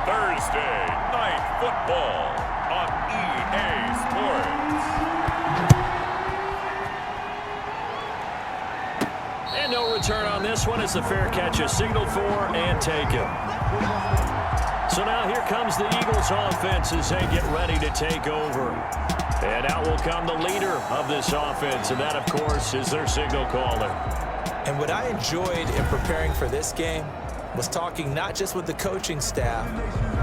Thursday Night Football on EA Sports. And no return on this one as the fair catch is signaled for and taken. So now here comes the Eagles offense as they get ready to take over. And out will come the leader of this offense, and that, of course, is their signal caller. And what I enjoyed in preparing for this game was talking not just with the coaching staff,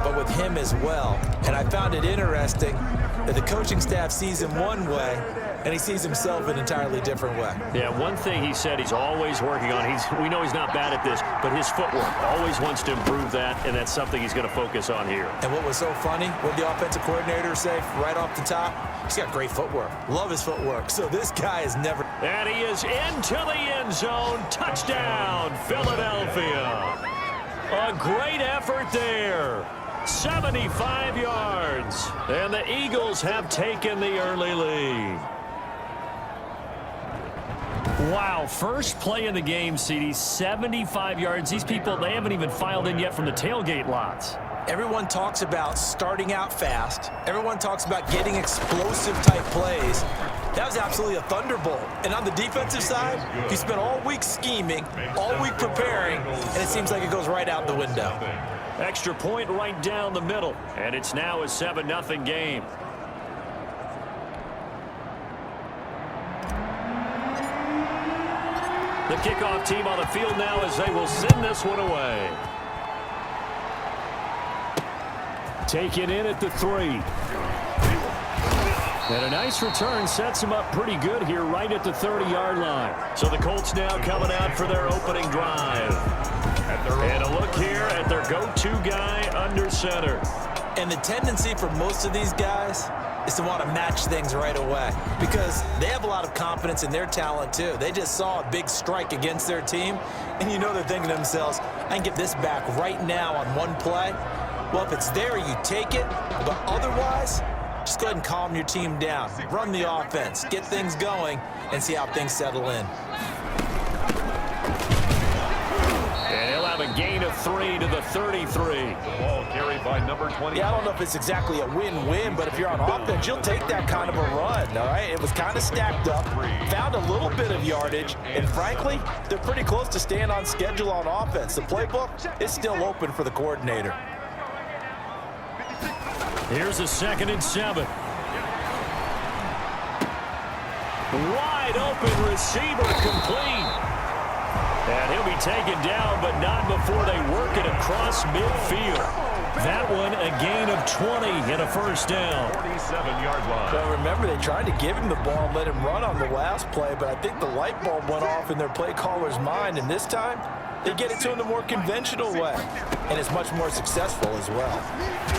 but with him as well. And I found it interesting that the coaching staff sees him one way, and he sees himself an entirely different way. Yeah, one thing he said he's always working on, we know he's not bad at this, but his footwork, always wants to improve that, and that's something he's going to focus on here. And what was so funny, what did the offensive coordinator say right off the top? He's got great footwork. Love his footwork. So this guy is never... And he is into the end zone. Touchdown, Philadelphia. A great effort there. 75 yards. And the Eagles have taken the early lead. Wow, first play in the game, CD, 75 yards. These people, they haven't even filed in yet from the tailgate lots. Everyone talks about starting out fast. Everyone talks about getting explosive-type plays. That was absolutely a thunderbolt. And on the defensive side, you spent all week scheming, all week preparing, and it seems like it goes right out the window. Extra point right down the middle, and it's now a 7-0 game. The kickoff team on the field now as they will send this one away. Taken in at the 3. And a nice return sets him up pretty good here right at the 30-yard line. So the Colts now coming out for their opening drive. And a look here at their go-to guy under center. And the tendency for most of these guys is to want to match things right away because they have a lot of confidence in their talent too. They just saw a big strike against their team, and you know they're thinking to themselves, I can get this back right now on one play. Well, if it's there, you take it, but otherwise, just go ahead and calm your team down. Run the offense, get things going, and see how things settle in. And he'll have a gain of 3 to the 33. The ball carried by number 20. Yeah, I don't know if it's exactly a win-win, but if you're on offense, you'll take that kind of a run, all right? It was kind of stacked up, found a little bit of yardage, and frankly, they're pretty close to staying on schedule on offense. The playbook is still open for the coordinator. Here's a 2nd and 7. Wide open receiver complete. And he'll be taken down, but not before they work it across midfield. That one a gain of 20 and a first down. 47-yard line. Well, remember, they tried to give him the ball and let him run on the last play, but I think the light bulb went off in their play caller's mind, and this time they get it to him the more conventional way, and it's much more successful as well.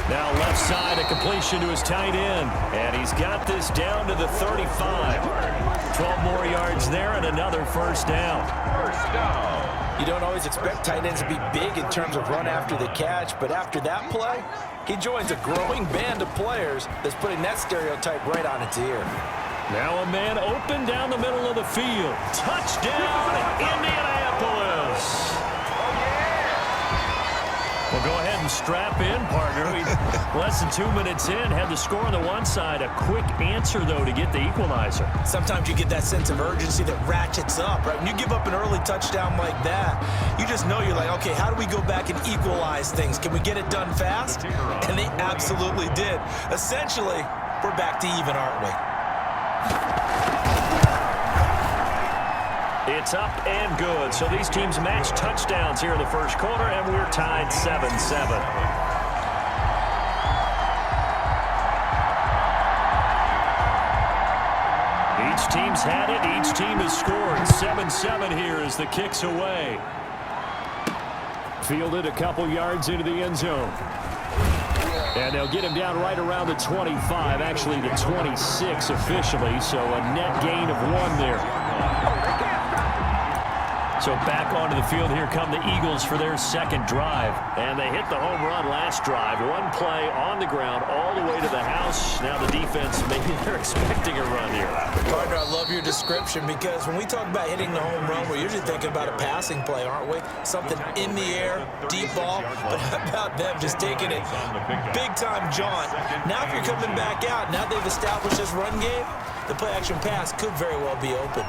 Now left side, a completion to his tight end, and he's got this down to the 35. 12 more yards there and another first down. First down. You don't always expect tight ends to be big in terms of run after the catch, but after that play, he joins a growing band of players that's putting that stereotype right on its ear. Now a man open down the middle of the field. Touchdown, Indianapolis. Well, go ahead and strap in, partner. Less than 2 minutes in, had the score on the one side. A quick answer, though, to get the equalizer. Sometimes you get that sense of urgency that ratchets up, right? When you give up an early touchdown like that, you just know you're like, okay, how do we go back and equalize things? Can we get it done fast? And they absolutely did. Essentially, we're back to even, aren't we? It's up and good. So these teams match touchdowns here in the first quarter, and we're tied 7-7. Each team's had it. Each team has scored. 7-7 here as the kick's away. Fielded a couple yards into the end zone. And they'll get him down right around the 25, actually the 26 officially, so a net gain of 1 there. So back onto the field, here come the Eagles for their second drive. And they hit the home run last drive. One play on the ground all the way to the house. Now the defense, maybe they're expecting a run here. Partner, I love your description because when we talk about hitting the home run, we're usually thinking about a passing play, aren't we? Something in the air, deep ball. But how about them just taking it big-time jaunt? Now if you're coming back out, now they've established this run game, the play-action pass could very well be open.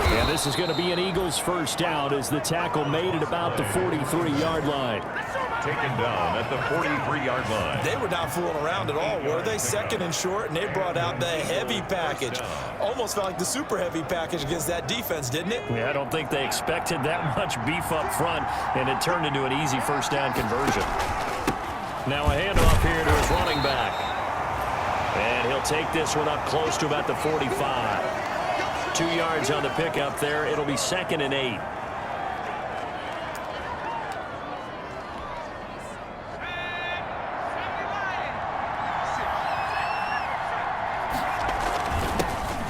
And this is going to be an Eagles first down as the tackle made at about the 43-yard line. Taken down at the 43-yard line. They were not fooling around at all, were they? Second and short, and they brought out the heavy package. Almost felt like the super heavy package against that defense, didn't it? Yeah, I don't think they expected that much beef up front, and it turned into an easy first down conversion. Now a handoff here to his running back. And he'll take this one up close to about the 45. 2 yards on the pickup there. It'll be 2nd and 8.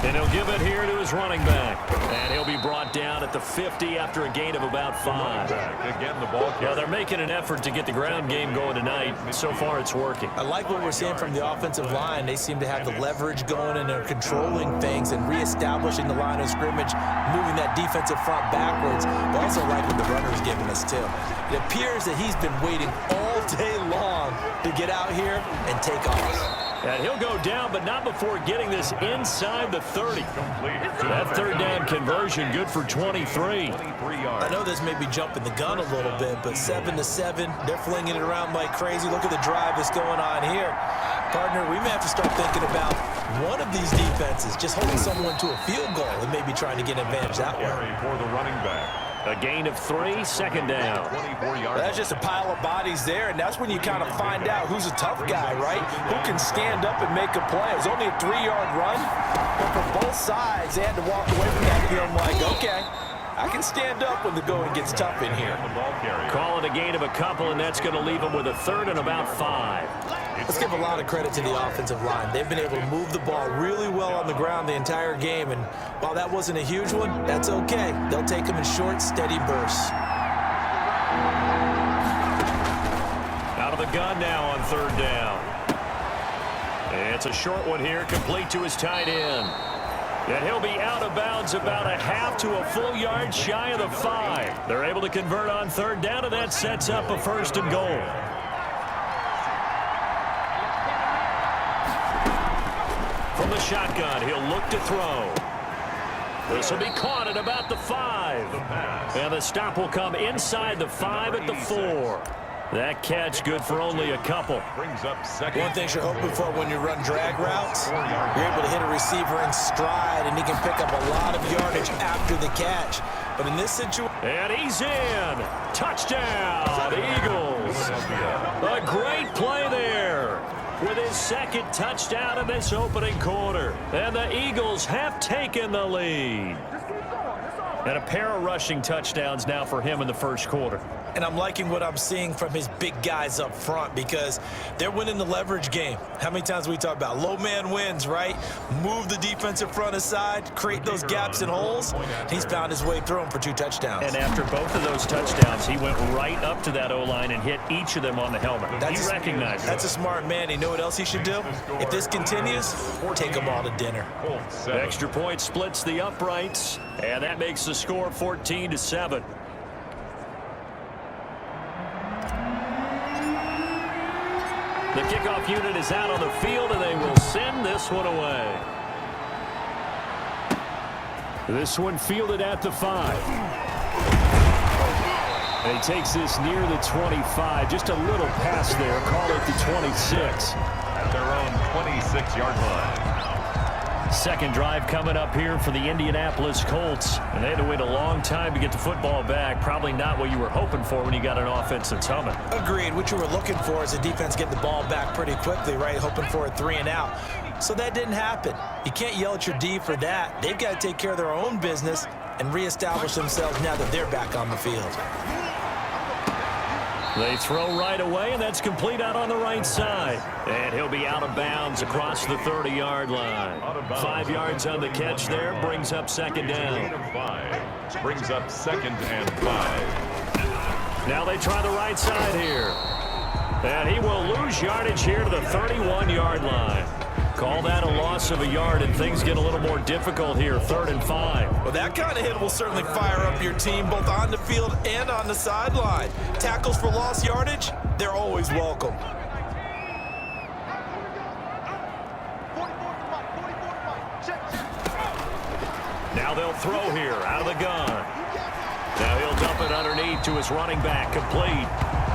And he'll give it here to his running back. And he'll be brought down at the 50 after a gain of about 5. Again, the ball Yeah, they're making an effort to get the ground game going tonight. So far, it's working. I like what we're seeing from the offensive line. They seem to have the leverage going, and they're controlling things and reestablishing the line of scrimmage, moving that defensive front backwards. But also like what the runner's giving us, too. It appears that he's been waiting all day long to get out here and take off. And he'll go down, but not before getting this inside the 30. That third down conversion, good for 23. I know this may be jumping the gun a little bit, but 7-7, they're flinging it around like crazy. Look at the drive that's going on here. Partner, we may have to start thinking about one of these defenses just holding someone to a field goal and maybe trying to get an advantage that way. For the running back. A gain of 3, 2nd down. That's just a pile of bodies there, and that's when you kind of find out who's a tough guy, right? Who can stand up and make a play. It was only a 3-yard run, but for both sides, they had to walk away from that feeling like, okay, I can stand up when the going gets tough in here. Call it a gain of a couple, and that's going to leave them with a 3rd and about 5. Let's give a lot of credit to the offensive line. They've been able to move the ball really well on the ground the entire game, and while that wasn't a huge one, that's okay. They'll take them in short, steady bursts. Out of the gun now on 3rd down. It's a short one here, complete to his tight end. And he'll be out of bounds about a half to a full yard shy of the 5. They're able to convert on 3rd down, and that sets up a 1st and goal. From the shotgun, he'll look to throw. This will be caught at about the 5. And the stop will come inside the 5 at the 4. That catch good for only a couple. Brings up 2nd. One thing you're hoping for when you run drag routes, you're able to hit a receiver in stride, and he can pick up a lot of yardage after the catch. But in this situation... And he's in. Touchdown, Eagles. A great play there with his 2nd touchdown in this opening quarter. And the Eagles have taken the lead. And a pair of rushing touchdowns now for him in the 1st quarter. And I'm liking what I'm seeing from his big guys up front because they're winning the leverage game. How many times we talk about low man wins, right? Move the defensive front aside, create those gaps and holes. He's found his way through them for 2 touchdowns. And after both of those touchdowns, he went right up to that O-line and hit each of them on the helmet. He recognized it. That's a smart man. You know what else he should do? If this continues, take them all to dinner. Extra point splits the uprights, and that makes the score 14-7. The kickoff unit is out on the field, and they will send this one away. This one fielded at the 5. And he takes this near the 25. Just a little pass there. Call it the 26. At their own 26-yard line. 2nd drive coming up here for the Indianapolis Colts. And they had to wait a long time to get the football back. Probably not what you were hoping for when you got an offense that's humming. Agreed. What you were looking for is a defense get the ball back pretty quickly, right? Hoping for a 3 and out. So that didn't happen. You can't yell at your D for that. They've got to take care of their own business and reestablish themselves now that they're back on the field. They throw right away, and that's complete out on the right side. And he'll be out of bounds across the 30-yard line. 5 yards on the catch there, brings up 2nd down. Brings up 2nd and 5. Now they try the right side here. And he will lose yardage here to the 31-yard line. Call that a loss of a yard, and things get a little more difficult here, 3rd and 5. Well, that kind of hit will certainly fire up your team both on the field and on the sideline. Tackles for lost yardage, they're always welcome. Now they'll throw here out of the gun. Now he'll dump it underneath to his running back, complete.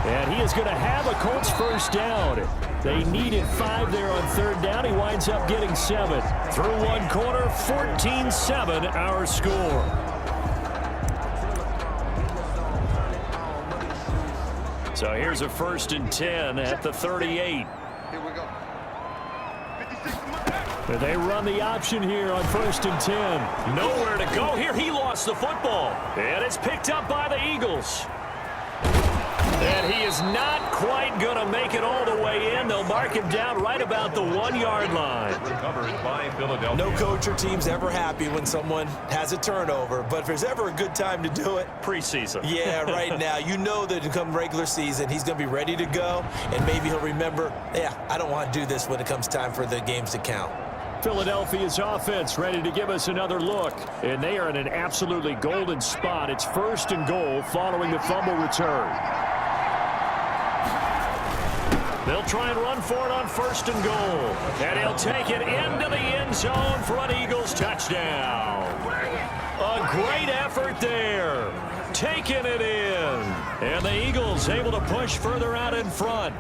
And he is going to have a Colts first down. They needed 5 there on 3rd down. He winds up getting 7. Through one quarter, 14-7 our score. So here's a 1st and 10 at the 38. They run the option here on 1st and 10. Nowhere to go here. He lost the football. And it's picked up by the Eagles. And he is not quite going to make it all the way in. They'll mark him down right about the 1-yard line. Recovered by Philadelphia. No coach or team's ever happy when someone has a turnover, but if there's ever a good time to do it, preseason. Yeah, right now. You know that come regular season, he's going to be ready to go, and maybe he'll remember, yeah, I don't want to do this when it comes time for the games to count. Philadelphia's offense ready to give us another look. And they are in an absolutely golden spot. It's 1st and goal following the fumble return. They'll try and run for it on 1st and goal. And he'll take it into the end zone for an Eagles touchdown. A great effort there. Taking it in. And the Eagles able to push further out in front.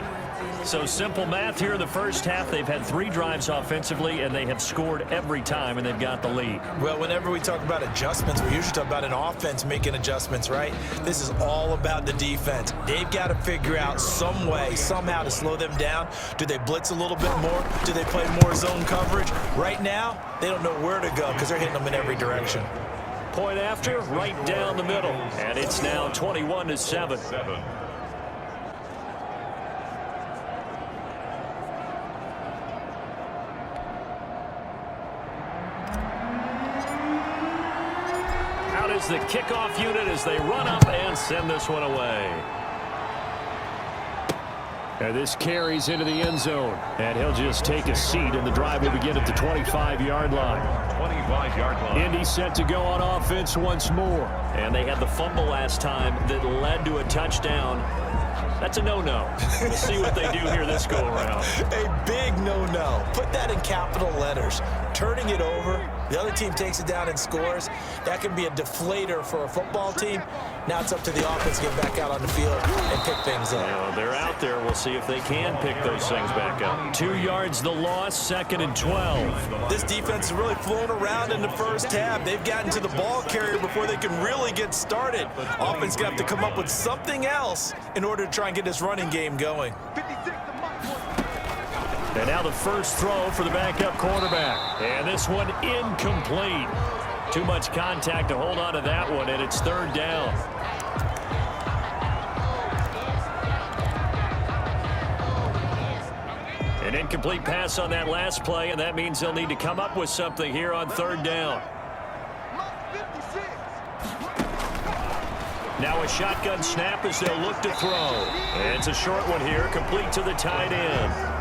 So simple math here in the first half. They've had 3 drives offensively, and they have scored every time, and they've got the lead. Well, whenever we talk about adjustments, we usually talk about an offense making adjustments, right? This is all about the defense. They've got to figure out some way, somehow to slow them down. Do they blitz a little bit more? Do they play more zone coverage? Right now, they don't know where to go because they're hitting them in every direction. Point after, right down the middle. And it's now 21-7. Is the kickoff unit as they run up and send this one away. And this carries into the end zone. And he'll just take a seat, and the drive will begin at the 25-yard line. 25-yard line. Indy set to go on offense once more. And they had the fumble last time that led to a touchdown. That's a no-no. We'll see what they do here this go-around. A big no-no. Put that in capital letters. Turning it over, the other team takes it down and scores. That can be a deflator for a football team. Now it's up to the offense to get back out on the field and pick things up. Yeah, they're out there. We'll see if they can pick those things back up. 2 yards the loss, 2nd and 12. This defense is really flown around in the first half. They've gotten to the ball carrier before they can really get started. Offense going to have to come up with something else in order to try and get this running game going. And now the first throw for the backup quarterback. And this one incomplete. Too much contact to hold on to that one, and it's 3rd down. An incomplete pass on that last play, and that means they'll need to come up with something here on 3rd down. Now a shotgun snap as they'll look to throw. And it's a short one here, complete to the tight end.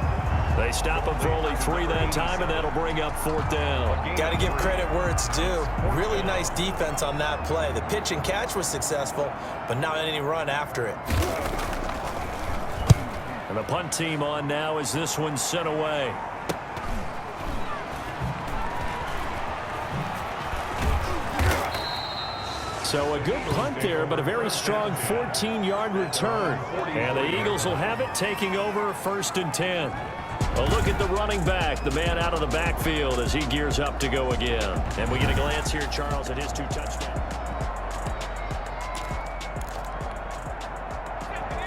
They stop him for only 3 that time, and that'll bring up 4th down. Got to give credit where it's due. Really nice defense on that play. The pitch and catch was successful, but not any run after it. And the punt team on now as this one's sent away. So a good punt there, but a very strong 14-yard return. And the Eagles will have it, taking over 1st and 10. A look at the running back, the man out of the backfield as he gears up to go again. And we get a glance here, Charles, at his 2 touchdowns.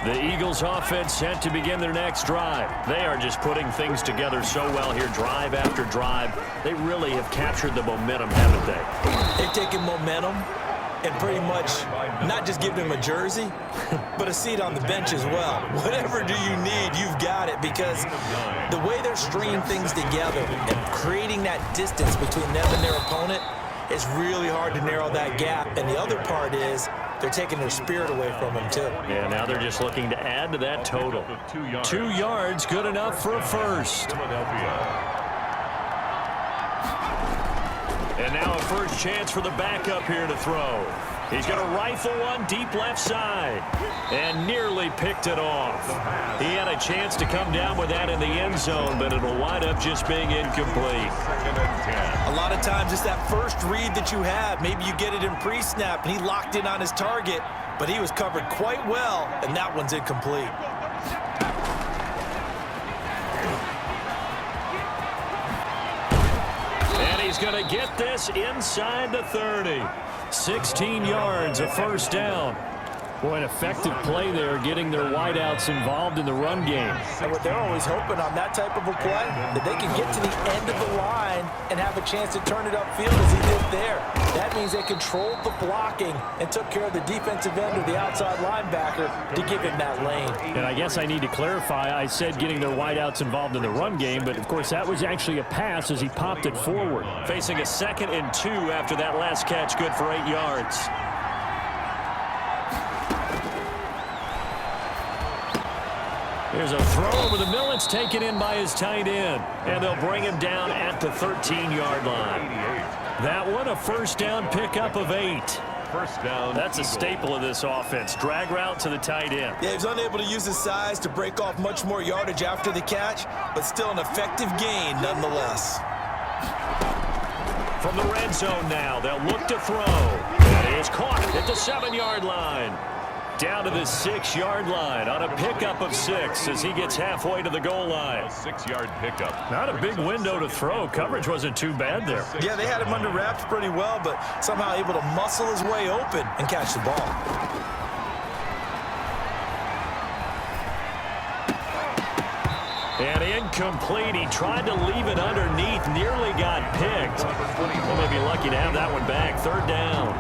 The Eagles offense set to begin their next drive. They are just putting things together so well here, drive after drive. They really have captured the momentum, haven't they? They've taken momentum and pretty much not just give them a jersey, but a seat on the bench as well. Whatever do you need, you've got it, because the way they're stringing things together and creating that distance between them and their opponent, it's really hard to narrow that gap. And the other part is they're taking their spirit away from him, too. Yeah, now they're just looking to add to that total. 2 yards, good enough for a first. And now a first chance for the backup here to throw. He's going to rifle one deep left side and nearly picked it off. He had a chance to come down with that in the end zone, but it'll wind up just being incomplete. A lot of times it's that first read that you have. Maybe you get it in pre-snap, and he locked in on his target, but he was covered quite well, and that one's incomplete. And he's going to get this inside the 30. 16 yards, a first down. Boy, an effective play there, getting their wideouts involved in the run game. And what they're always hoping on that type of a play, that they can get to the end of the line and have a chance to turn it upfield as he did there. That means they controlled the blocking and took care of the defensive end or the outside linebacker to give him that lane. And I guess I need to clarify, I said getting their wideouts involved in the run game, but of course that was actually a pass as he popped it forward. Facing a 2nd and 2 after that last catch, good for 8 yards. Here's a throw over the middle. It's taken in by his tight end. And they'll bring him down at the 13-yard line. That one, a first down pickup of 8. First down. That's a staple of this offense. Drag route to the tight end. Yeah, he was unable to use his size to break off much more yardage after the catch, but still an effective gain nonetheless. From the red zone now, they'll look to throw. And he is caught at the 7-yard line. Down to the 6-yard line on a pickup of 6 as he gets halfway to the goal line. A 6-yard pickup. Not a big window to throw. Coverage wasn't too bad there. Yeah, they had him under wraps pretty well, but somehow able to muscle his way open and catch the ball. And incomplete. He tried to leave it underneath. Nearly got picked. Well, maybe lucky to have that one back. 3rd down.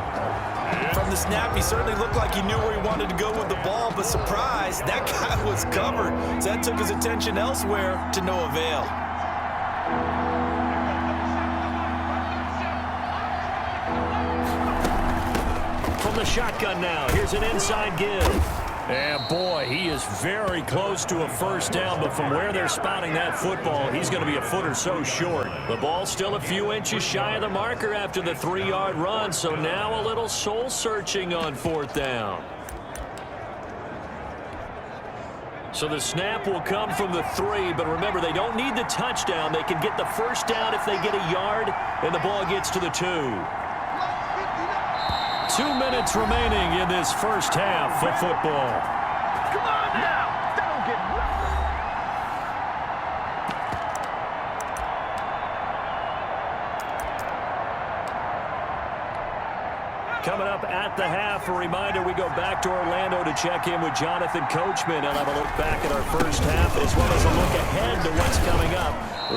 From the snap, he certainly looked like he knew where he wanted to go with the ball, but surprise, that guy was covered. So that took his attention elsewhere to no avail. From the shotgun now, here's an inside give. And boy, he is very close to a first down, but from where they're spotting that football, he's going to be a foot or so short. The ball's still a few inches shy of the marker after the 3-yard run, so now a little soul-searching on 4th down. So the snap will come from the 3, but remember, they don't need the touchdown. They can get the first down if they get a yard, and the ball gets to the 2. 2 minutes remaining in this first half of football. Come on now! Don't get nothing. Coming up at the half, a reminder, we go back to Orlando to check in with Jonathan Coachman and have a look back at our first half as well as a look ahead to what's coming up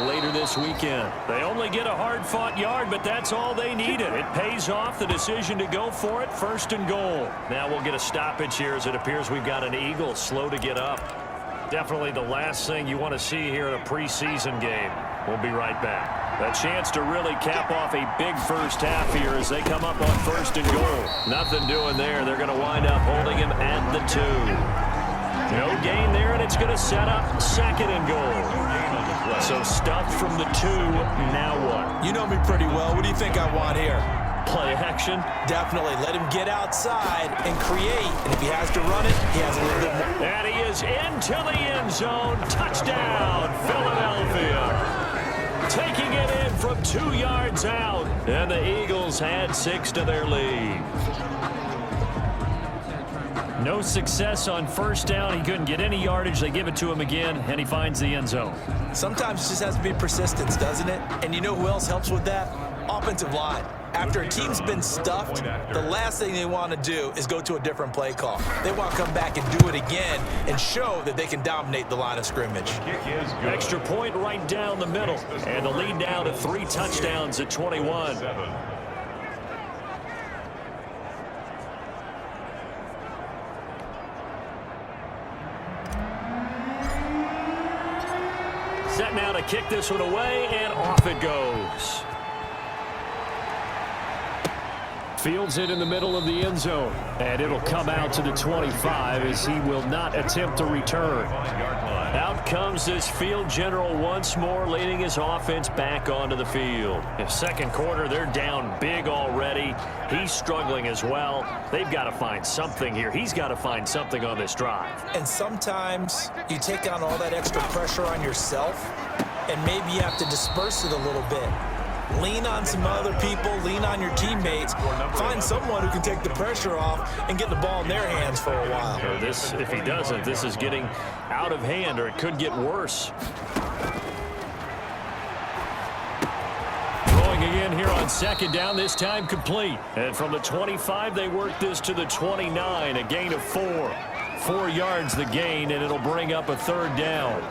later this weekend. They only get a hard-fought yard, but that's all they needed. It pays off, the decision to go for it, 1st and goal. Now we'll get a stoppage here as it appears we've got an Eagle slow to get up. Definitely the last thing you want to see here in a preseason game. We'll be right back. A chance to really cap off a big first half here as they come up on 1st and goal. Nothing doing there. They're going to wind up holding him at the 2. No gain there, and it's going to set up 2nd and goal. So stuffed from the 2, now what? You know me pretty well. What do you think I want here? Play action? Definitely. Let him get outside and create. And if he has to run it, he has a little bit more. And he is into the end zone. Touchdown, Philadelphia. Taking it in from 2 yards out. And the Eagles had 6 to their lead. No success on 1st down. He couldn't get any yardage. They give it to him again, and he finds the end zone. Sometimes it just has to be persistence, doesn't it? And you know who else helps with that? Offensive line. After a team's been stuffed, the last thing they want to do is go to a different play call. They want to come back and do it again and show that they can dominate the line of scrimmage. Extra point right down the middle. And the lead down to 3 touchdowns at 21. Set now to kick this one away, and off it goes. Fields it in the middle of the end zone. And it'll come out to the 25 as he will not attempt to return. Out comes this field general once more, leading his offense back onto the field. In second quarter, they're down big already. He's struggling as well. They've got to find something here. He's got to find something on this drive. And sometimes you take on all that extra pressure on yourself, and maybe you have to disperse it a little bit. Lean on some other people, lean on your teammates, find someone who can take the pressure off and get the ball in their hands for a while. Or this, if he doesn't, this is getting out of hand, or it could get worse. Throwing again here on second down, this time complete. And from the 25, they work this to the 29, a gain of 4. 4 yards the gain, and it'll bring up a third down.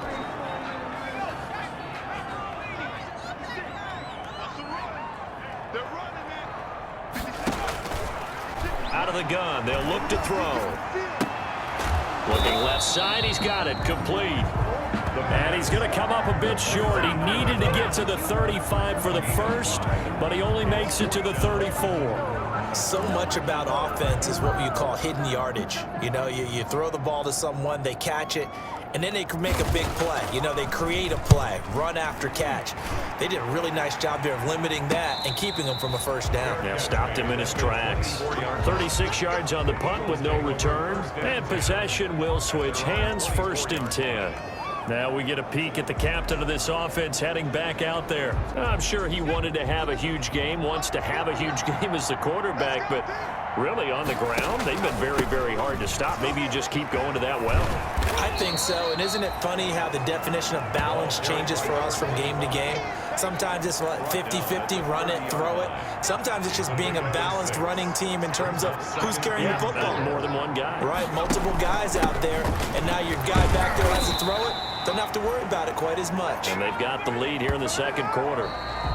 Out of the gun, they'll look to throw. Looking left side, he's got it, complete. And he's going to come up a bit short. He needed to get to the 35 for the first, but he only makes it to the 34. So much about offense is what you call hidden yardage. You know, you throw the ball to someone, they catch it, and then they can make a big play. You know, they create a play, run after catch. They did a really nice job there of limiting that and keeping him from a first down. Now stopped him in his tracks. 36 yards on the punt with no return. And possession will switch hands, 1st and 10. Now we get a peek at the captain of this offense heading back out there. I'm sure he wanted to have a huge game, wants to have a huge game as the quarterback, but really on the ground, they've been very, very hard to stop. Maybe you just keep going to that well. I think so, and isn't it funny how the definition of balance changes for us from game to game? Sometimes it's 50-50, run it, throw it. Sometimes it's just being a balanced running team in terms of who's carrying the football. More than one guy. Right, multiple guys out there, and now your guy back there has to throw it. Don't have to worry about it quite as much. And they've got the lead here in the second quarter.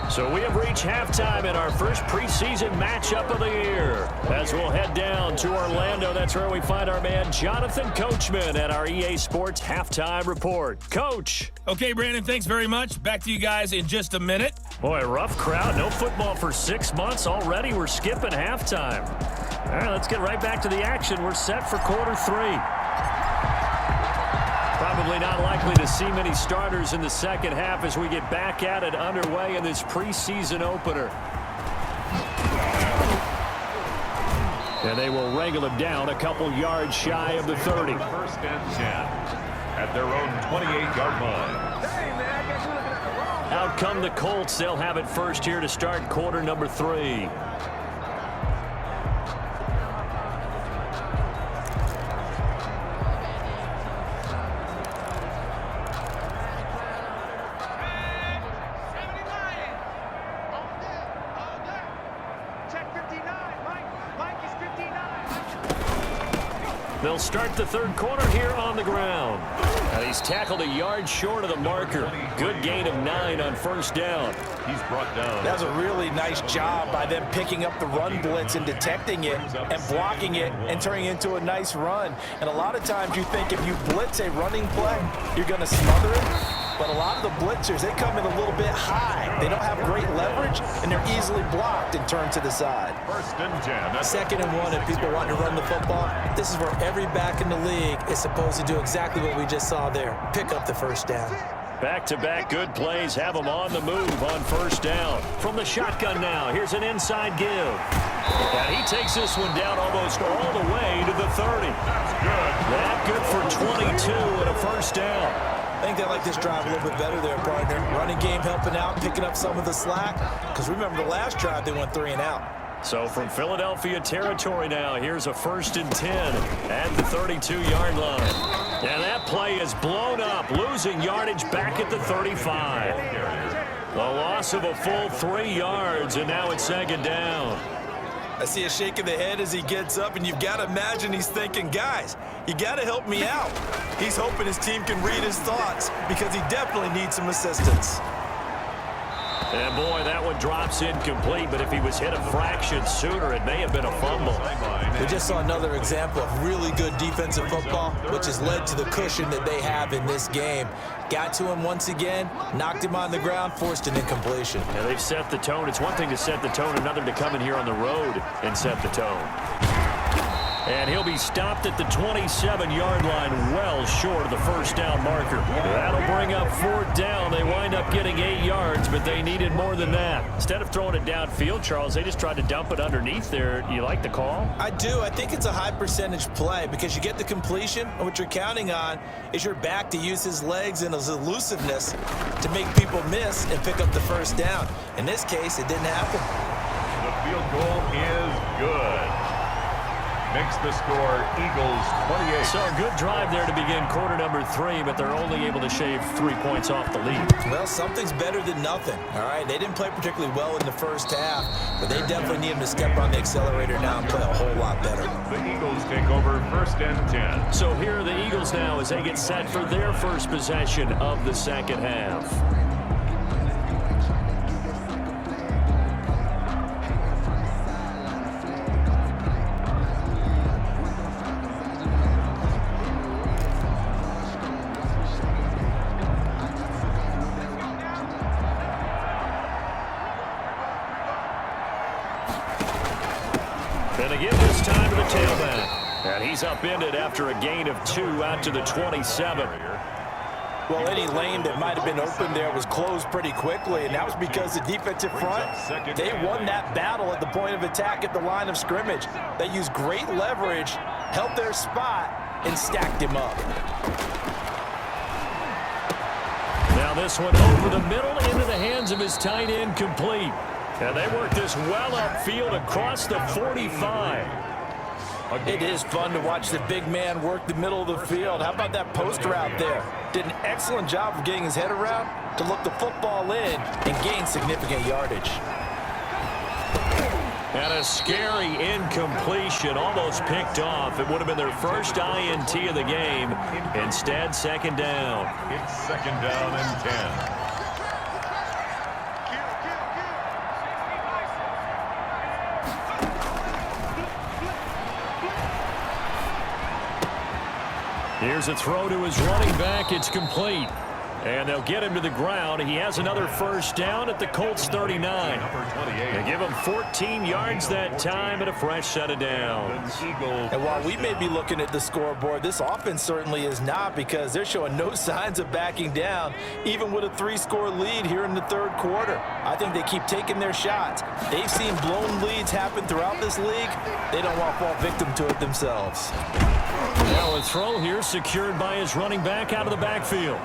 So we have reached halftime in our first preseason matchup of the year. As we'll head down to Orlando, that's where we find our man Jonathan Coachman at our EA Sports Halftime Report. Coach. Okay, Brandon, thanks very much. Back to you guys in just a minute. Boy, rough crowd. No football for 6 months. Already we're skipping halftime. All right, let's get right back to the action. We're set for quarter 3. Probably not likely to see many starters in the second half as we get back at it underway in this preseason opener. And they will wrangle him down a couple yards shy of the 30. 1st and 10 at their own 28-yard line. Out come the Colts. They'll have it first here to start quarter number 3. They'll start the third quarter here on the ground. And he's tackled a yard short of the marker. Good gain of 9 on 1st down. He's brought down. That was a really nice job by them picking up the run blitz and detecting it and blocking it and turning it into a nice run. And a lot of times you think if you blitz a running play, you're going to smother it. But a lot of the blitzers, they come in a little bit high. They don't have great leverage, and they're easily blocked and turned to the side. 1st and 10. 2nd and 1, if people want to run the football, this is where every back in the league is supposed to do exactly what we just saw there. Pick up the 1st down. Back-to-back good plays have them on the move on 1st down. From the shotgun now, here's an inside give. And he takes this one down almost all the way to the 30. That's good. That good for 22 and a 1st down. I think they like this drive a little bit better there, partner. Running game helping out, picking up some of the slack. Because remember the last drive, they went 3 and out. So from Philadelphia territory now, here's a 1st and 10 at the 32-yard line. And that play is blown up, losing yardage back at the 35. The loss of a full 3 yards, and now it's 2nd down. I see a shake of the head as he gets up, and you've got to imagine he's thinking, guys, you got to help me out. He's hoping his team can read his thoughts because he definitely needs some assistance. And boy, that one drops incomplete, but if he was hit a fraction sooner, it may have been a fumble. We just saw another example of really good defensive football, which has led to the cushion that they have in this game. Got to him once again, knocked him on the ground, forced an incompletion. Yeah, they've set the tone. It's one thing to set the tone, another to come in here on the road and set the tone. And he'll be stopped at the 27-yard line, well short of the first down marker. That'll bring up 4th down. They wind up getting 8 yards, but they needed more than that. Instead of throwing it downfield, Charles, they just tried to dump it underneath there. You like the call? I do. I think it's a high percentage play because you get the completion, and what you're counting on is your back to use his legs and his elusiveness to make people miss and pick up the first down. In this case, it didn't happen. The field goal is good. Makes the score Eagles 28. So a good drive there to begin quarter number 3, but they're only able to shave 3 points off the lead. Well, something's better than nothing, all right? They didn't play particularly well in the first half, but they definitely need him to step on the accelerator now and play a whole lot better. The Eagles take over 1st and 10. So here are the Eagles now as they get set for their first possession of the second half. And again this time to the tailback. And he's upended after a gain of 2 out to the 27. Well, any lane that might have been open there was closed pretty quickly, and that was because the defensive front, they won that battle at the point of attack at the line of scrimmage. They used great leverage, held their spot, and stacked him up. Now this one over the middle into the hands of his tight end, complete. And they work this well upfield across the 45. It is fun to watch the big man work the middle of the field. How about that post route there? Did an excellent job of getting his head around to look the football in and gain significant yardage. And a scary incompletion, almost picked off. It would have been their first INT of the game. Instead, 2nd down. It's 2nd down and 10. Here's a throw to his running back. It's complete. And they'll get him to the ground. He has another first down at the Colts 39. They give him 14 yards that time and a fresh set of downs. And while we may be looking at the scoreboard, this offense certainly is not, because they're showing no signs of backing down, even with a 3-score lead here in the 3rd quarter. I think they keep taking their shots. They've seen blown leads happen throughout this league. They don't want to fall victim to it themselves. Now a throw here secured by his running back out of the backfield.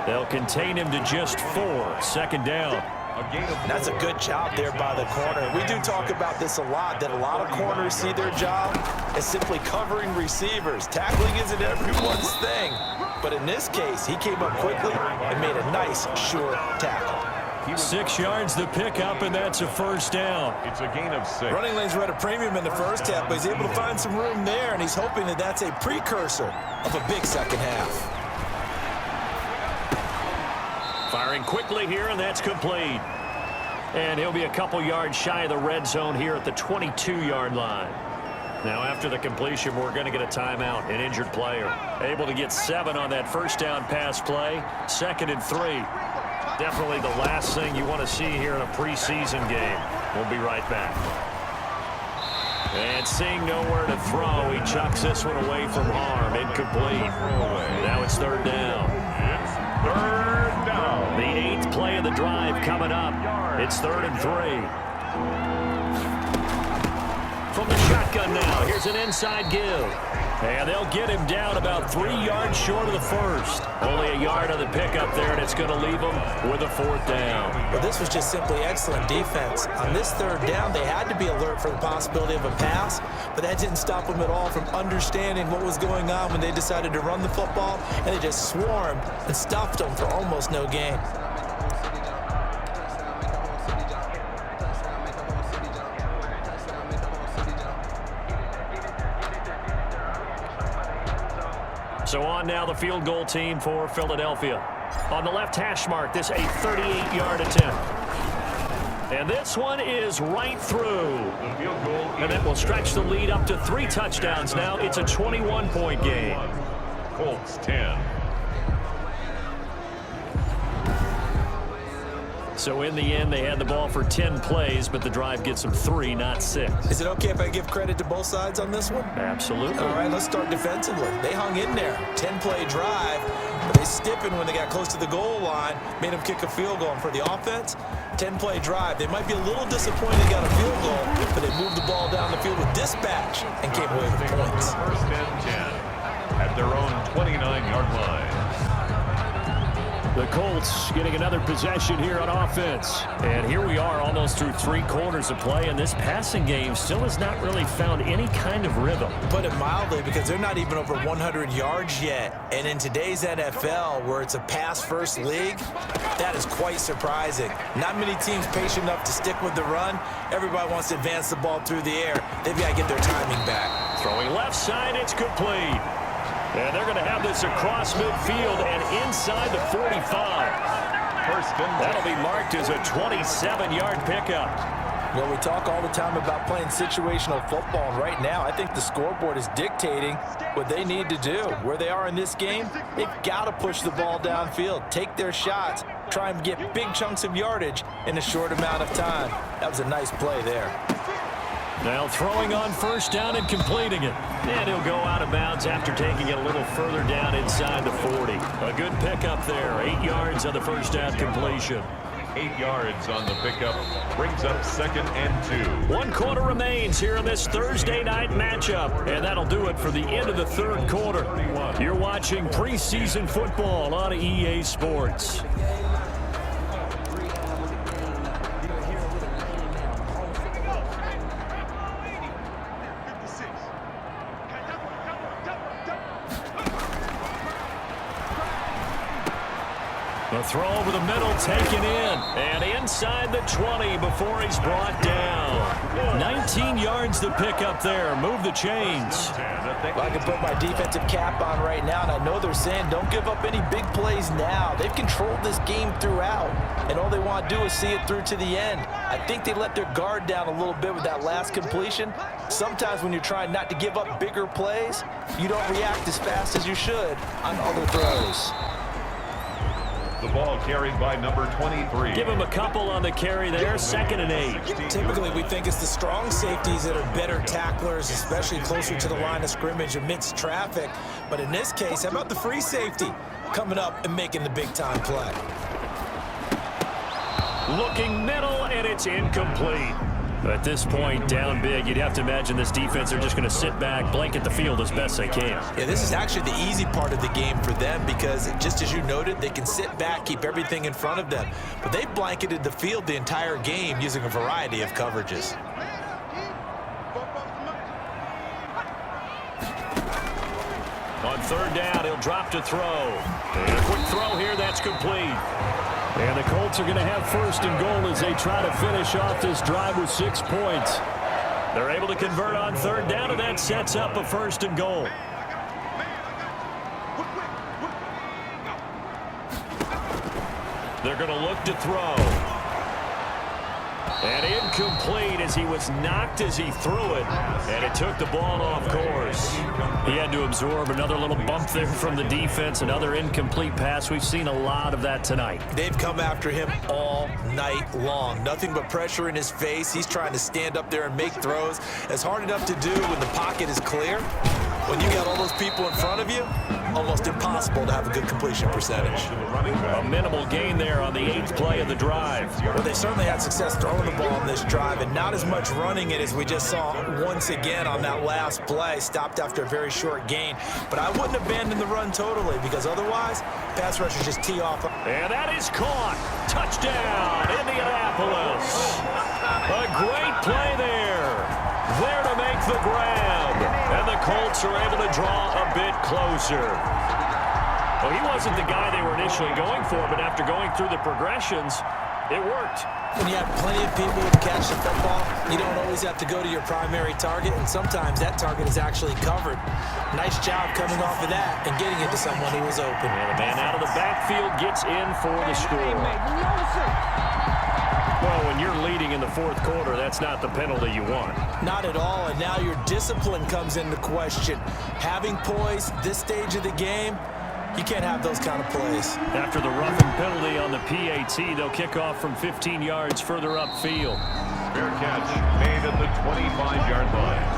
They'll contain him to just 4. 2nd down. That's a good job there by the corner. We do talk about this a lot, that a lot of corners see their job as simply covering receivers. Tackling isn't everyone's thing. But in this case, he came up quickly and made a nice, sure tackle. 6 yards the pickup, and that's a first down. It's a gain of 6. Running lanes were at a premium in the first half, but he's able to find some room there, and he's hoping that that's a precursor of a big second half. Firing quickly here, and that's complete. And he'll be a couple yards shy of the red zone here at the 22-yard line. Now, after the completion, we're going to get a timeout, an injured player. Able to get 7 on that first down pass play. 2nd and 3. Definitely the last thing you want to see here in a preseason game. We'll be right back. And seeing nowhere to throw, he chucks this one away from harm. Incomplete. Now it's 3rd down. It's 3rd down. The 8th play of the drive coming up. It's 3rd and 3. From the shotgun now, here's an inside give. And they'll get him down about 3 yards short of the first. Only a yard on the pickup there, and it's going to leave him with a 4th down. Well, this was just simply excellent defense. On this 3rd down, they had to be alert for the possibility of a pass, but that didn't stop them at all from understanding what was going on when they decided to run the football, and they just swarmed and stuffed them for almost no gain. So on now the field goal team for Philadelphia. On the left hash mark, this a 38-yard attempt. And this one is right through. The field goal And that will stretch the lead up to 3 touchdowns now. It's a 21-point game. Colts 10. So in the end, they had the ball for 10 plays, but the drive gets them 3, not 6. Is it okay if I give credit to both sides on this one? Absolutely. All right, let's start defensively. They hung in there. 10-play drive, but they stiffened when they got close to the goal line, made them kick a field goal. And for the offense, 10-play drive. They might be a little disappointed they got a field goal, but they moved the ball down the field with dispatch and came away with points. First and 10 at their own 29-yard line. The Colts getting another possession here on offense. And here we are almost through 3 quarters of play, and this passing game still has not really found any kind of rhythm. Put it mildly, because they're not even over 100 yards yet. And in today's NFL, where it's a pass-first league, that is quite surprising. Not many teams patient enough to stick with the run. Everybody wants to advance the ball through the air. They've got to get their timing back. Throwing left side, it's complete. And they're going to have this across midfield and inside the 45. First and 10. That'll be marked as a 27-yard pickup. Well, we talk all the time about playing situational football, and right now I think the scoreboard is dictating what they need to do. Where they are in this game, they've got to push the ball downfield, take their shots, try and get big chunks of yardage in a short amount of time. That was a nice play there. Now throwing on first down and completing it. And he'll go out of bounds after taking it a little further down inside the 40. A good pickup there. 8 yards on the first down completion. 8 yards on the pickup. Brings up 2nd and 2. 1 quarter remains here in this Thursday night matchup. And that'll do it for the end of the 3rd quarter. You're watching preseason football on EA Sports. The throw over the middle taken in. And inside the 20 before he's brought down. 19 yards to pick up there. Move the chains. Well, I can put my defensive cap on right now, and I know they're saying don't give up any big plays now. They've controlled this game throughout, and all they want to do is see it through to the end. I think they let their guard down a little bit with that last completion. Sometimes when you're trying not to give up bigger plays, you don't react as fast as you should on other throws. The ball carried by number 23. Give him a couple on the carry there. 2nd and 8. Typically, we think it's the strong safeties that are better tacklers, especially closer to the line of scrimmage amidst traffic. But in this case, how about the free safety coming up and making the big-time play? Looking middle, and it's incomplete. At this point, down big, you'd have to imagine this defense are just going to sit back, blanket the field as best they can. Yeah, this is actually the easy part of the game for them because, just as you noted, they can sit back, keep everything in front of them. But they blanketed the field the entire game using a variety of coverages. On 3rd down, he'll drop to throw. And a quick throw here, that's complete. And the Colts are going to have 1st and goal as they try to finish off this drive with 6 points. They're able to convert on 3rd down, and that sets up a 1st and goal. They're going to look to throw. And incomplete as he was knocked as he threw it. And it took the ball off course. He had to absorb another little bump there from the defense. Another incomplete pass. We've seen a lot of that tonight. They've come after him all night long. Nothing but pressure in his face. He's trying to stand up there and make throws. It's hard enough to do when the pocket is clear. When you got all those people in front of you, almost impossible to have a good completion percentage. A minimal gain there on the 8th play of the drive. Well, they certainly had success throwing the ball on this drive, and not as much running it as we just saw once again on that last play. Stopped after a very short gain. But I wouldn't abandon the run totally, because otherwise, pass rushers just tee off. And that is caught. Touchdown, Indianapolis. A great play there. There to make the grab. And the Colts are able to draw a bit closer. Well, he wasn't the guy they were initially going for, but after going through the progressions, it worked. When you have plenty of people who catch the football, you don't always have to go to your primary target, and sometimes that target is actually covered. Nice job coming off of that and getting it to someone who was open. And the man out of the backfield gets in for the score. Well, when you're leading in the fourth quarter, that's not the penalty you want. Not at all, and now your discipline comes into question. Having poise this stage of the game, you can't have those kind of plays. After the roughing penalty on the PAT, they'll kick off from 15 yards further upfield. Fair catch made at the 25-yard line.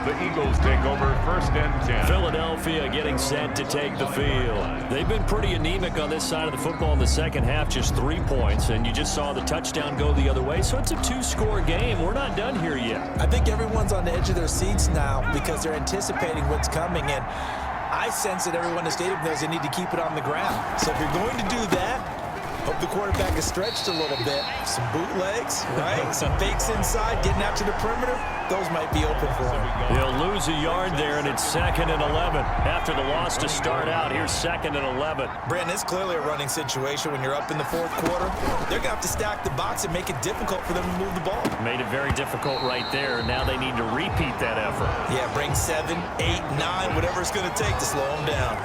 The Eagles take over first and 10. Philadelphia getting set to take the field. They've been pretty anemic on this side of the football in the second half, just 3 points, and you just saw the touchdown go the other way, so it's a 2-score game. We're not done here yet. I think everyone's on the edge of their seats now because they're anticipating what's coming, and I sense that everyone in the stadium knows they need to keep it on the ground. So if you're going to do that, hope the quarterback is stretched a little bit. Some bootlegs, right? Some fakes inside, getting out to the perimeter. Those might be open for him. They'll lose a yard there, and it's 2nd and 11. After the loss to start out, here's 2nd and 11. Brandon, it's clearly a running situation when you're up in the fourth quarter. They're going to have to stack the box and make it difficult for them to move the ball. Made it very difficult right there. Now they need to repeat that effort. Yeah, bring 7, 8, 9, whatever it's going to take to slow them down.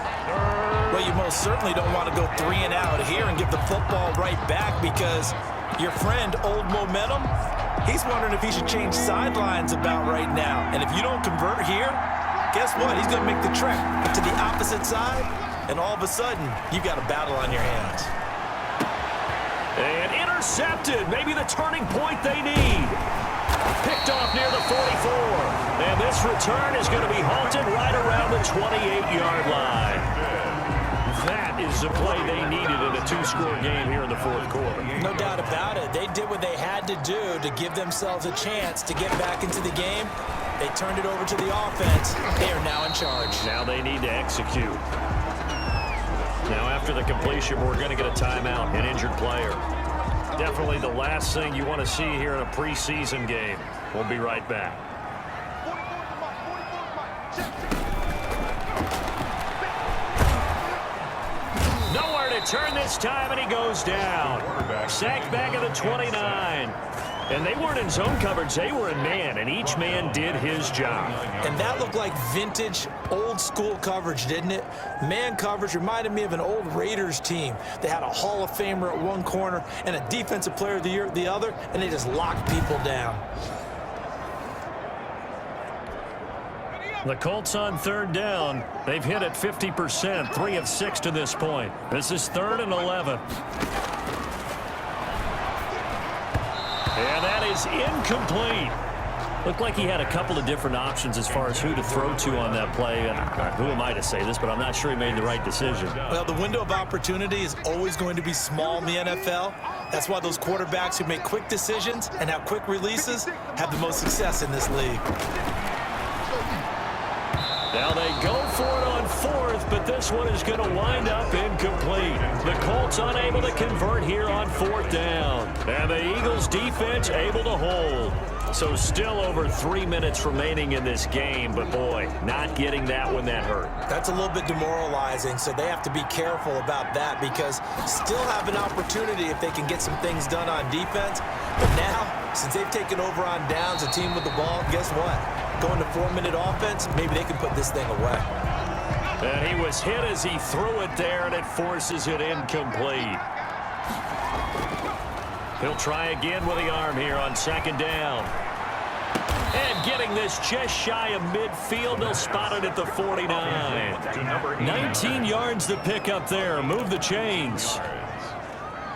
Well, you most certainly don't want to go 3 and out here and give the football right back because your friend, Old Momentum, he's wondering if he should change sidelines about right now. And if you don't convert here, guess what? He's going to make the trek to the opposite side, and all of a sudden, you've got a battle on your hands. And intercepted. Maybe the turning point they need. Picked off near the 44. And this return is going to be halted right around the 28-yard line. That is the play they needed in a 2-score game here in the fourth quarter. No doubt about it. They did what they had to do to give themselves a chance to get back into the game. They turned it over to the offense. They are now in charge. Now they need to execute. Now after the completion, we're going to get a timeout, an injured player. Definitely the last thing you want to see here in a preseason game. We'll be right back. Nowhere to turn this time, and he goes down. Sacked back at the 29. And they weren't in zone coverage. They were in man, and each man did his job. And that looked like vintage, old-school coverage, didn't it? Man coverage reminded me of an old Raiders team. They had a Hall of Famer at one corner and a Defensive Player of the Year at the other, and they just locked people down. The Colts on 3rd down. They've hit it 50%, 3 of 6 to this point. This is 3rd and 11. And that is incomplete. Looked like he had a couple of different options as far as who to throw to on that play. And who am I to say this, but I'm not sure he made the right decision. Well, the window of opportunity is always going to be small in the NFL. That's why those quarterbacks who make quick decisions and have quick releases have the most success in this league. Now they go for it on 4th, but this one is going to wind up incomplete. The Colts unable to convert here on 4th down. And the Eagles defense able to hold. So still over 3 minutes remaining in this game, but boy, not getting that one that hurt. That's a little bit demoralizing, so they have to be careful about that because still have an opportunity if they can get some things done on defense. But now, since they've taken over on downs, a team with the ball, guess what? Going to 4-minute offense, maybe they can put this thing away. And he was hit as he threw it there, and it forces it incomplete. He'll try again with the arm here on 2nd down. And getting this just shy of midfield, they'll spot it at the 49. 19 yards to pick up there. Move the chains.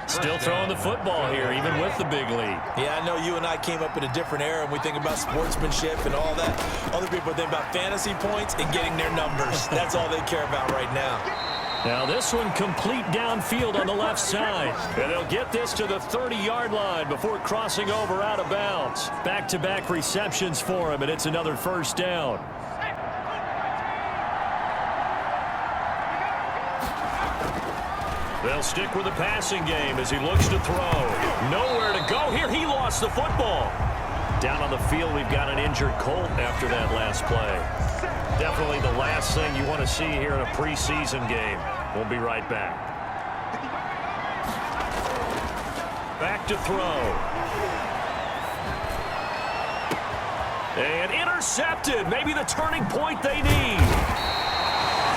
Still throwing the football here, even with the big lead. Yeah, I know you and I came up in a different era, and we think about sportsmanship and all that. Other people think about fantasy points and getting their numbers. That's all they care about right now. Now this one complete downfield on the left side. And they'll get this to the 30-yard line before crossing over out of bounds. Back-to-back receptions for him, and it's another 1st down. They'll stick with the passing game as he looks to throw. Nowhere to go here. He lost the football. Down on the field, we've got an injured Colt after that last play. Definitely the last thing you want to see here in a preseason game. We'll be right back. Back to throw. And intercepted. Maybe the turning point they need.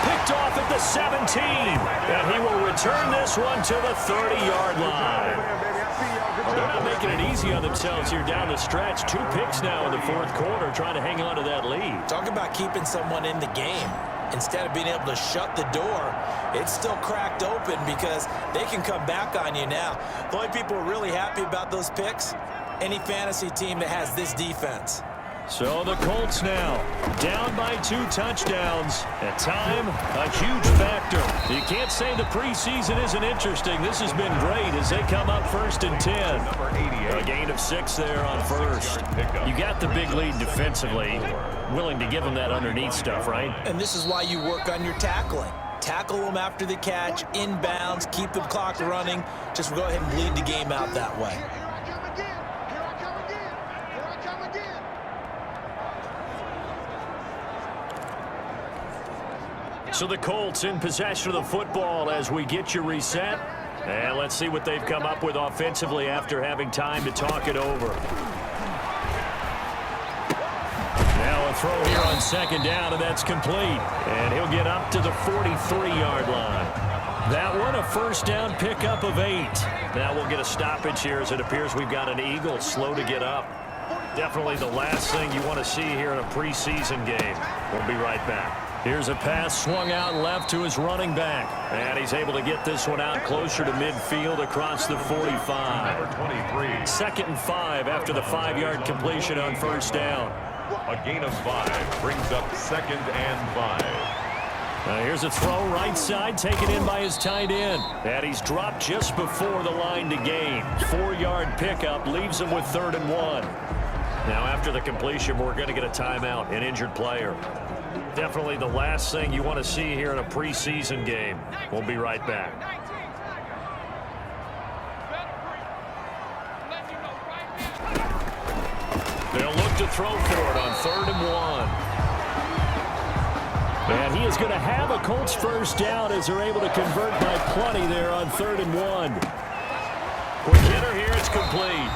Picked off at the 17. And he will return this one to the 30-yard line. They're not making it easy on themselves here down the stretch. 2 picks now in the fourth quarter, trying to hang on to that lead. Talk about keeping someone in the game. Instead of being able to shut the door, it's still cracked open because they can come back on you now. The only people who are really happy about those picks, any fantasy team that has this defense. So the Colts now down by 2 touchdowns. At time, a huge factor. You can't say the preseason isn't interesting. This has been great as they come up 1st and 10. A gain of 6 there on first. You got the big lead defensively. Willing to give them that underneath stuff, right? And this is why you work on your tackling. Tackle them after the catch, inbounds, keep the clock running. Just go ahead and bleed the game out that way. So the Colts in possession of the football as we get you reset. And let's see what they've come up with offensively after having time to talk it over. Now a throw here on 2nd down, and that's complete. And he'll get up to the 43-yard line. That one, a 1st down pickup of 8. Now we'll get a stoppage here as it appears we've got an Eagle slow to get up. Definitely the last thing you want to see here in a preseason game. We'll be right back. Here's a pass swung out left to his running back. And he's able to get this one out closer to midfield across the 45. Number 23. 2nd and 5 after the 5-yard completion on 1st down. A gain of 5 brings up 2nd and 5. Now here's a throw right side taken in by his tight end. And he's dropped just before the line to gain. 4-yard pickup leaves him with 3rd and 1. Now after the completion, we're going to get a timeout, an injured player. Definitely the last thing you want to see here in a preseason game. We'll be right back. They'll look to throw for it on 3rd and 1. And he is going to have a Colts 1st down as they're able to convert by plenty there on 3rd and 1. Quick hitter here, it's complete.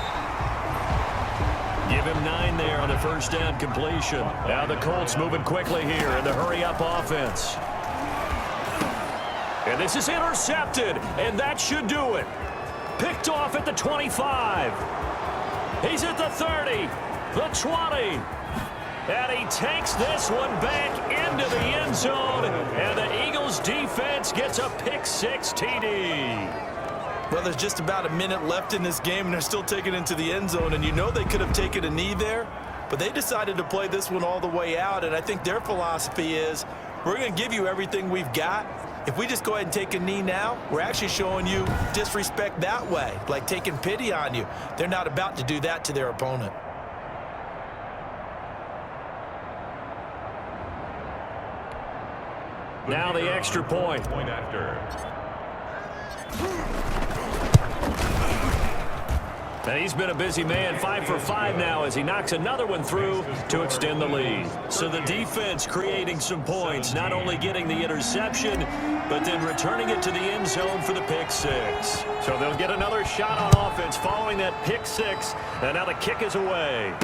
Give him 9 there on the 1st down completion. Now the Colts moving quickly here in the hurry-up offense. And this is intercepted, and that should do it. Picked off at the 25. He's at the 30, the 20. And he takes this one back into the end zone, and the Eagles defense gets a pick-6 TD. Well, there's just about a minute left in this game, and they're still taking it into the end zone. And you know they could have taken a knee there, but they decided to play this one all the way out. And I think their philosophy is, we're going to give you everything we've got. If we just go ahead and take a knee now, we're actually showing you disrespect that way, like taking pity on you. They're not about to do that to their opponent. Now the extra point. Point after. And he's been a busy man, 5 for 5 now as he knocks another one through to extend the lead. So the defense creating some points, not only getting the interception, but then returning it to the end zone for the pick-6. So they'll get another shot on offense following that pick-6, and now the kick is away.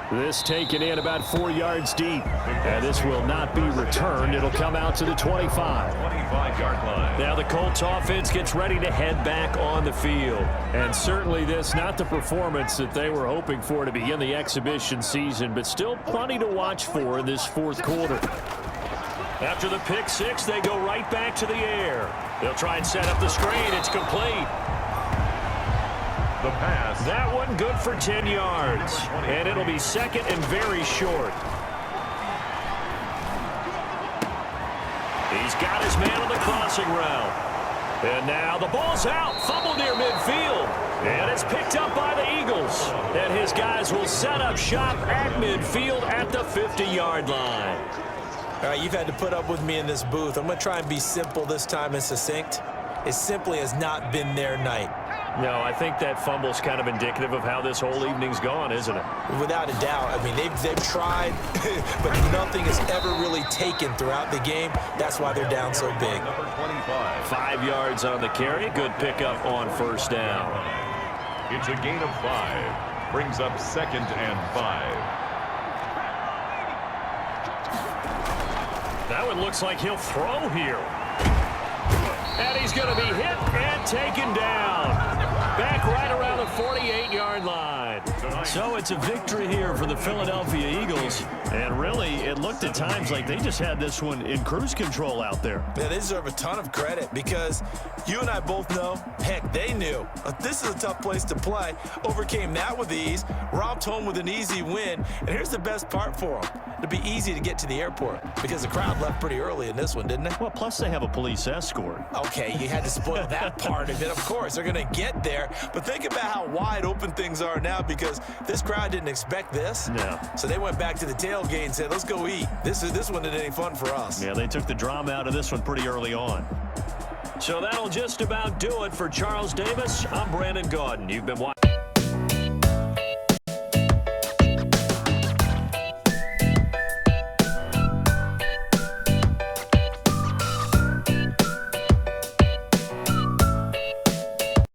This taken in about 4 yards deep. And this will not be returned. It'll come out to the 25. 25-yard line. Now the Colts offense gets ready to head back on the field. And certainly this, not the performance that they were hoping for to begin the exhibition season, but still plenty to watch for in this fourth quarter. After the pick-6, they go right back to the air. They'll try and set up the screen. It's complete. The pass. That one good for 10 yards. And it'll be second and very short. He's got his man on the crossing route. And now the ball's out. Fumble near midfield. And it's picked up by the Eagles. And his guys will set up shop at midfield at the 50-yard line. All right, you've had to put up with me in this booth. I'm going to try and be simple this time and succinct. It simply has not been their night. No, I think that fumble's kind of indicative of how this whole evening's gone, isn't it? Without a doubt. I mean, they've tried, but nothing is ever really taken throughout the game. That's why they're down so big. Number 25. 5 yards on the carry. Good pickup on first down. It's a gain of 5. Brings up 2nd and 5. That one looks like he'll throw here. And he's going to be hit and taken down. back right around the 48-yard line. So it's a victory here for the Philadelphia Eagles. And really, it looked at times like they just had this one in cruise control out there. Yeah, they deserve a ton of credit because you and I both know, heck, they knew. This is a tough place to play. Overcame that with ease, romped home with an easy win. And here's the best part for them. It'd be easy to get to the airport because the crowd left pretty early in this one, didn't it? Well, plus they have a police escort. Okay, you had to spoil that part of it. Of course, they're going to get there. But think about how wide open things are now because this crowd didn't expect this. No. So they went back to the tailgate and said, let's go eat. This one isn't any fun for us. Yeah, they took the drama out of this one pretty early on. So that'll just about do it for Charles Davis. I'm Brandon Gaudin. You've been watching.